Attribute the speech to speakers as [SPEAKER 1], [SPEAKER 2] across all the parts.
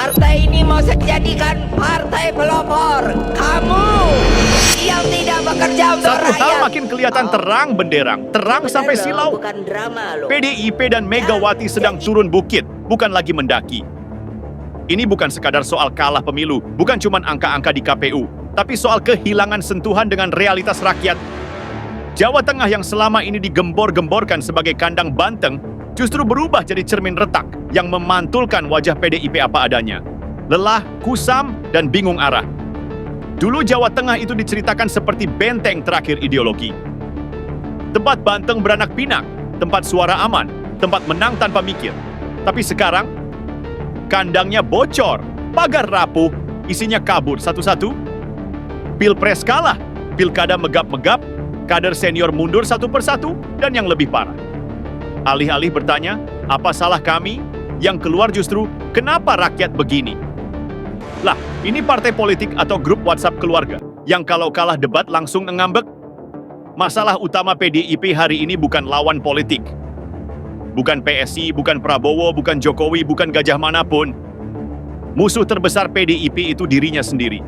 [SPEAKER 1] Partai ini mau saya jadikan partai pelopor. Kamu yang tidak bekerja untuk
[SPEAKER 2] Satu
[SPEAKER 1] rakyat.
[SPEAKER 2] hal makin kelihatan terang benderang, terang
[SPEAKER 1] Bener
[SPEAKER 2] sampai
[SPEAKER 1] loh,
[SPEAKER 2] silau.
[SPEAKER 1] bukan drama loh.
[SPEAKER 2] PDIP dan Megawati sedang turun bukit, bukan lagi mendaki. Ini bukan sekadar soal kalah pemilu, bukan cuma angka-angka di KPU, tapi soal kehilangan sentuhan dengan realitas rakyat. Jawa Tengah yang selama ini digembor-gemborkan sebagai kandang banteng, justru berubah jadi cermin retak yang memantulkan wajah PDIP apa adanya. Lelah, kusam, dan bingung arah. Dulu Jawa Tengah itu diceritakan seperti benteng terakhir ideologi. Tempat banteng beranak pinak, tempat suara aman, tempat menang tanpa mikir. Tapi sekarang, kandangnya bocor, pagar rapuh, isinya kabur satu-satu. Pilpres kalah, pilkada megap-megap, kader senior mundur satu persatu, dan yang lebih parah. Alih-alih bertanya, apa salah kami? Yang keluar justru, kenapa rakyat begini? Lah, ini partai politik atau grup WhatsApp keluarga, yang kalau kalah debat langsung ngambek. Masalah utama PDIP hari ini bukan lawan politik. Bukan PSI, bukan Prabowo, bukan Jokowi, bukan gajah manapun. Musuh terbesar PDIP itu dirinya sendiri.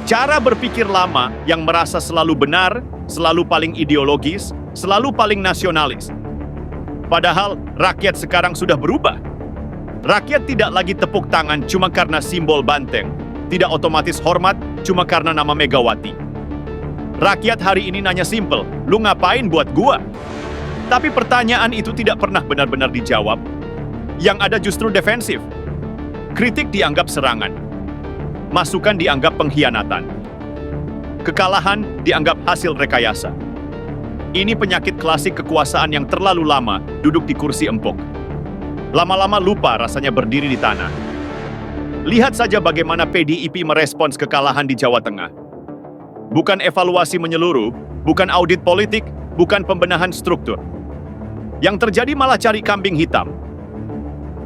[SPEAKER 2] Cara berpikir lama yang merasa selalu benar, selalu paling ideologis, selalu paling nasionalis. Padahal rakyat sekarang sudah berubah. Rakyat tidak lagi tepuk tangan cuma karena simbol banteng, tidak otomatis hormat cuma karena nama Megawati. Rakyat hari ini nanya simpel, lu ngapain buat gua? Tapi pertanyaan itu tidak pernah benar-benar dijawab. Yang ada justru defensif. Kritik dianggap serangan. Masukan dianggap pengkhianatan. Kekalahan dianggap hasil rekayasa. Ini penyakit klasik kekuasaan yang terlalu lama duduk di kursi empuk. Lama-lama lupa rasanya berdiri di tanah. Lihat saja bagaimana PDIP merespons kekalahan di Jawa Tengah. Bukan evaluasi menyeluruh, bukan audit politik, bukan pembenahan struktur. Yang terjadi malah cari kambing hitam.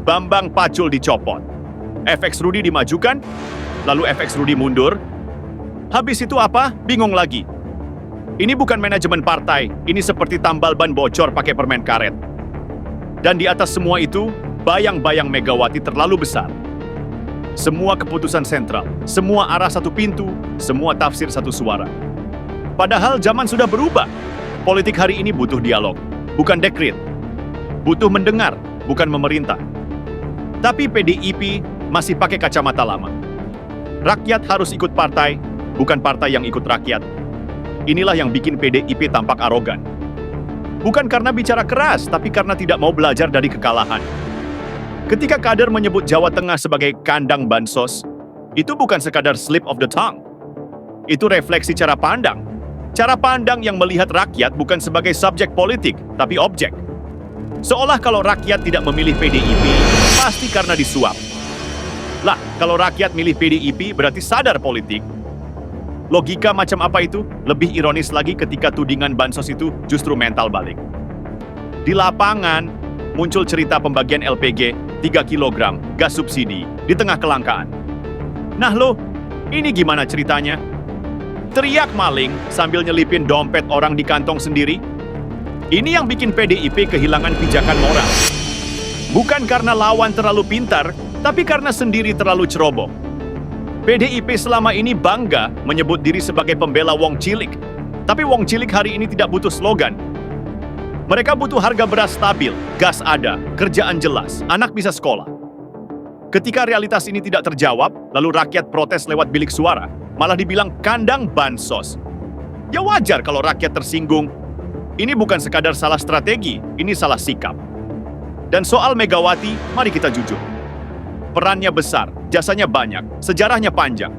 [SPEAKER 2] Bambang Pacul dicopot. FX Rudi dimajukan, lalu FX Rudi mundur. Habis itu apa? Bingung lagi. Ini bukan manajemen partai, ini seperti tambal ban bocor pakai permen karet. Dan di atas semua itu, bayang-bayang Megawati terlalu besar. Semua keputusan sentral, semua arah satu pintu, semua tafsir satu suara. Padahal zaman sudah berubah. Politik hari ini butuh dialog, bukan dekret. Butuh mendengar, bukan memerintah. Tapi PDIP masih pakai kacamata lama. Rakyat harus ikut partai, bukan partai yang ikut rakyat. Inilah yang bikin PDIP tampak arogan. Bukan karena bicara keras, tapi karena tidak mau belajar dari kekalahan. Ketika kader menyebut Jawa Tengah sebagai kandang bansos, itu bukan sekadar slip of the tongue. Itu refleksi cara pandang. Cara pandang yang melihat rakyat bukan sebagai subjek politik, tapi objek. Seolah kalau rakyat tidak memilih PDIP, pasti karena disuap. Lah, kalau rakyat milih PDIP berarti sadar politik. Logika macam apa itu? Lebih ironis lagi ketika tudingan bansos itu justru mental balik. Di lapangan, muncul cerita pembagian LPG 3 kg gas subsidi di tengah kelangkaan. Nah lo, ini gimana ceritanya? Teriak maling sambil nyelipin dompet orang di kantong sendiri? Ini yang bikin PDIP kehilangan pijakan moral. Bukan karena lawan terlalu pintar, tapi karena sendiri terlalu ceroboh. PDIP selama ini bangga menyebut diri sebagai pembela Wong Cilik. Tapi Wong Cilik hari ini tidak butuh slogan. Mereka butuh harga beras stabil, gas ada, kerjaan jelas, anak bisa sekolah. Ketika realitas ini tidak terjawab, lalu rakyat protes lewat bilik suara, malah dibilang kandang bansos. Ya wajar kalau rakyat tersinggung. Ini bukan sekadar salah strategi, ini salah sikap. Dan soal Megawati, mari kita jujur. Perannya besar, jasanya banyak, sejarahnya panjang.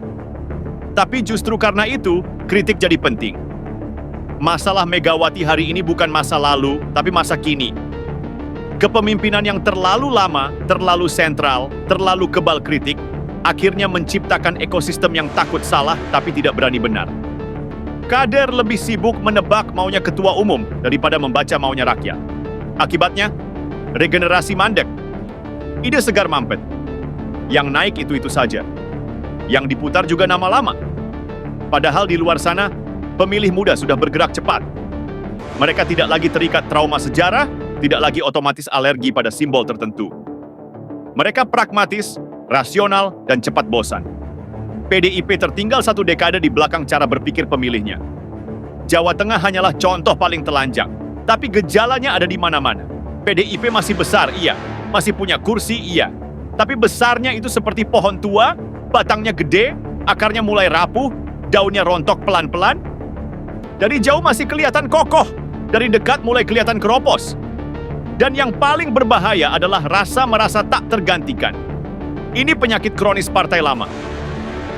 [SPEAKER 2] Tapi justru karena itu, kritik jadi penting. Masalah Megawati hari ini bukan masa lalu, tapi masa kini. Kepemimpinan yang terlalu lama, terlalu sentral, terlalu kebal kritik, akhirnya menciptakan ekosistem yang takut salah, tapi tidak berani benar. Kader lebih sibuk menebak maunya ketua umum daripada membaca maunya rakyat. Akibatnya, regenerasi mandek. Ide segar mampet. Yang naik itu saja. Yang diputar juga nama lama. Padahal di luar sana, pemilih muda sudah bergerak cepat. Mereka tidak lagi terikat trauma sejarah, tidak lagi otomatis alergi pada simbol tertentu. Mereka pragmatis, rasional, dan cepat bosan. PDIP tertinggal 1 dekade di belakang cara berpikir pemilihnya. Jawa Tengah hanyalah contoh paling telanjang, tapi gejalanya ada di mana-mana. PDIP masih besar, iya. Masih punya kursi, iya. Tapi besarnya itu seperti pohon tua, batangnya gede, akarnya mulai rapuh, daunnya rontok pelan-pelan. Dari jauh masih kelihatan kokoh, dari dekat mulai kelihatan keropos. Dan yang paling berbahaya adalah rasa merasa tak tergantikan. Ini penyakit kronis partai lama.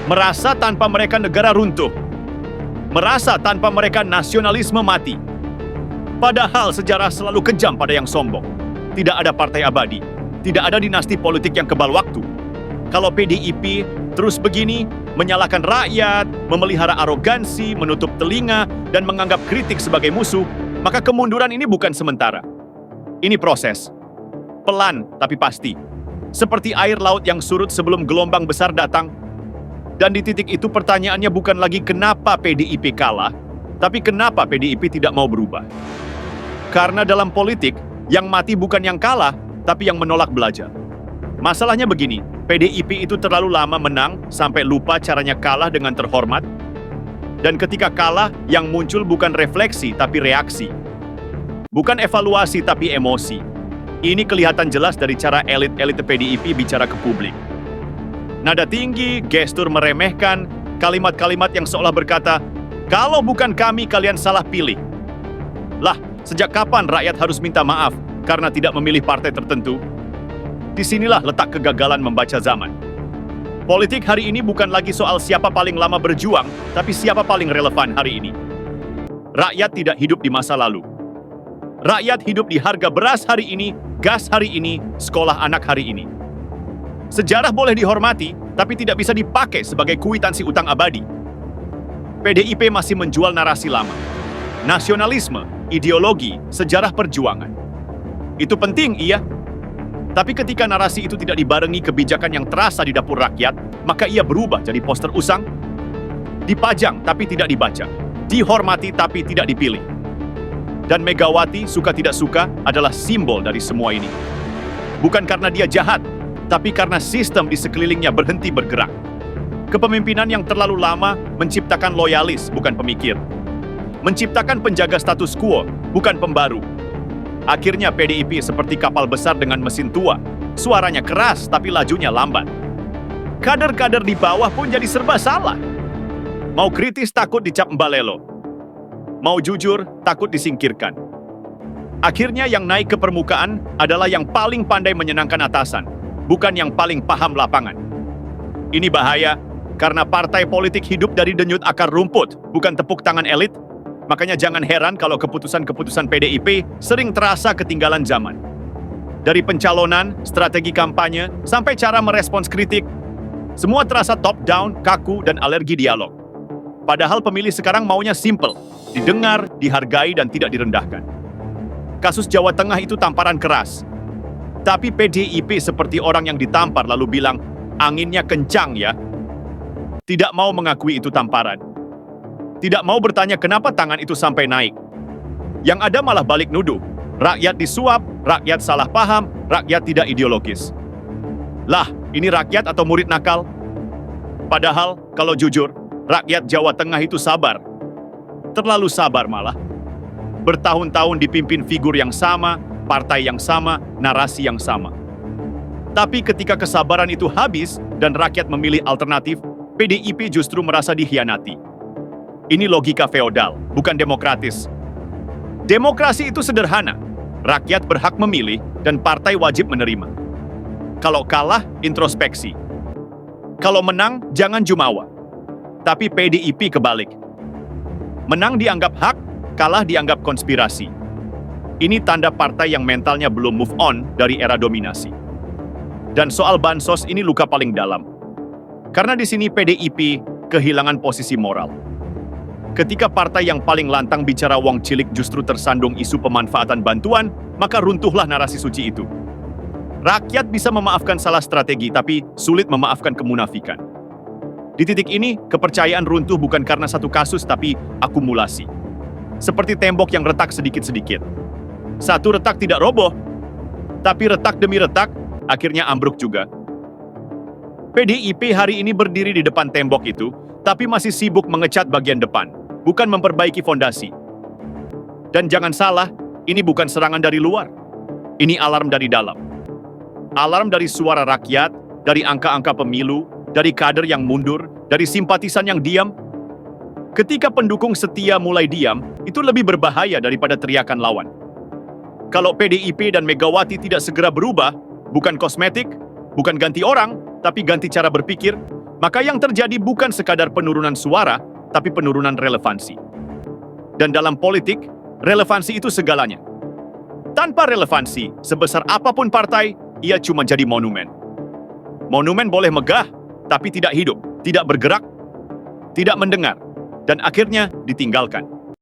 [SPEAKER 2] Merasa tanpa mereka negara runtuh. Merasa tanpa mereka nasionalisme mati. Padahal sejarah selalu kejam pada yang sombong. Tidak ada partai abadi. Tidak ada dinasti politik yang kebal waktu. Kalau PDIP terus begini, menyalahkan rakyat, memelihara arogansi, menutup telinga, dan menganggap kritik sebagai musuh, maka kemunduran ini bukan sementara. Ini proses. Pelan tapi pasti. Seperti air laut yang surut sebelum gelombang besar datang. Dan di titik itu pertanyaannya bukan lagi kenapa PDIP kalah, tapi kenapa PDIP tidak mau berubah. Karena dalam politik, yang mati bukan yang kalah, tapi yang menolak belajar. Masalahnya begini, PDIP itu terlalu lama menang sampai lupa caranya kalah dengan terhormat. Dan ketika kalah, yang muncul bukan refleksi tapi reaksi. Bukan evaluasi tapi emosi. Ini kelihatan jelas dari cara elit-elit PDIP bicara ke publik. Nada tinggi, gestur meremehkan, kalimat-kalimat yang seolah berkata, "Kalau bukan kami, kalian salah pilih." Lah, sejak kapan rakyat harus minta maaf karena tidak memilih partai tertentu? Disinilah letak kegagalan membaca zaman. Politik hari ini bukan lagi soal siapa paling lama berjuang, tapi siapa paling relevan hari ini. Rakyat tidak hidup di masa lalu. Rakyat hidup di harga beras hari ini, gas hari ini, sekolah anak hari ini. Sejarah boleh dihormati, tapi tidak bisa dipakai sebagai kwitansi utang abadi. PDIP masih menjual narasi lama. Nasionalisme, ideologi, sejarah perjuangan. Itu penting, iya. Tapi ketika narasi itu tidak dibarengi kebijakan yang terasa di dapur rakyat, maka ia berubah jadi poster usang. Dipajang tapi tidak dibaca. Dihormati tapi tidak dipilih. Dan Megawati, suka tidak suka, adalah simbol dari semua ini. Bukan karena dia jahat, tapi karena sistem di sekelilingnya berhenti bergerak. Kepemimpinan yang terlalu lama menciptakan loyalis, bukan pemikir. Menciptakan penjaga status quo, bukan pembaru. Akhirnya PDIP seperti kapal besar dengan mesin tua. Suaranya keras, tapi lajunya lambat. Kader-kader di bawah pun jadi serba salah. Mau kritis takut dicap mbalelo. Mau jujur takut disingkirkan. Akhirnya yang naik ke permukaan adalah yang paling pandai menyenangkan atasan, bukan yang paling paham lapangan. Ini bahaya, karena partai politik hidup dari denyut akar rumput, bukan tepuk tangan elit. Makanya jangan heran kalau keputusan-keputusan PDIP sering terasa ketinggalan zaman. Dari pencalonan, strategi kampanye, sampai cara merespons kritik, semua terasa top-down, kaku, dan alergi dialog. Padahal pemilih sekarang maunya simple, didengar, dihargai, dan tidak direndahkan. Kasus Jawa Tengah itu tamparan keras. Tapi PDIP seperti orang yang ditampar lalu bilang, anginnya kencang ya. Tidak mau mengakui itu tamparan. Tidak mau bertanya kenapa tangan itu sampai naik. Yang ada malah balik nuduh. Rakyat disuap, rakyat salah paham, rakyat tidak ideologis. Lah, ini rakyat atau murid nakal? Padahal, kalau jujur, rakyat Jawa Tengah itu sabar. Terlalu sabar malah. Bertahun-tahun dipimpin figur yang sama, partai yang sama, narasi yang sama. Tapi ketika kesabaran itu habis dan rakyat memilih alternatif, PDIP justru merasa dikhianati. Ini logika feodal, bukan demokratis. Demokrasi itu sederhana. Rakyat berhak memilih dan partai wajib menerima. Kalau kalah, introspeksi. Kalau menang, jangan jumawa. Tapi PDIP kebalik. Menang dianggap hak, kalah dianggap konspirasi. Ini tanda partai yang mentalnya belum move on dari era dominasi. Dan soal bansos ini luka paling dalam. Karena di sini PDIP kehilangan posisi moral. Ketika partai yang paling lantang bicara wong cilik justru tersandung isu pemanfaatan bantuan, maka runtuhlah narasi suci itu. Rakyat bisa memaafkan salah strategi, tapi sulit memaafkan kemunafikan. Di titik ini, kepercayaan runtuh bukan karena satu kasus, tapi akumulasi. Seperti tembok yang retak sedikit-sedikit. Satu retak tidak roboh, tapi retak demi retak, akhirnya ambruk juga. PDIP hari ini berdiri di depan tembok itu, tapi masih sibuk mengecat bagian depan, bukan memperbaiki fondasi. Dan jangan salah, ini bukan serangan dari luar. Ini alarm dari dalam. Alarm dari suara rakyat, dari angka-angka pemilu, dari kader yang mundur, dari simpatisan yang diam. Ketika pendukung setia mulai diam, itu lebih berbahaya daripada teriakan lawan. Kalau PDIP dan Megawati tidak segera berubah, bukan kosmetik, bukan ganti orang, tapi ganti cara berpikir, maka yang terjadi bukan sekadar penurunan suara, tapi penurunan relevansi. Dan dalam politik, relevansi itu segalanya. Tanpa relevansi, sebesar apapun partai, ia cuma jadi monumen. Monumen boleh megah, tapi tidak hidup, tidak bergerak, tidak mendengar, dan akhirnya ditinggalkan.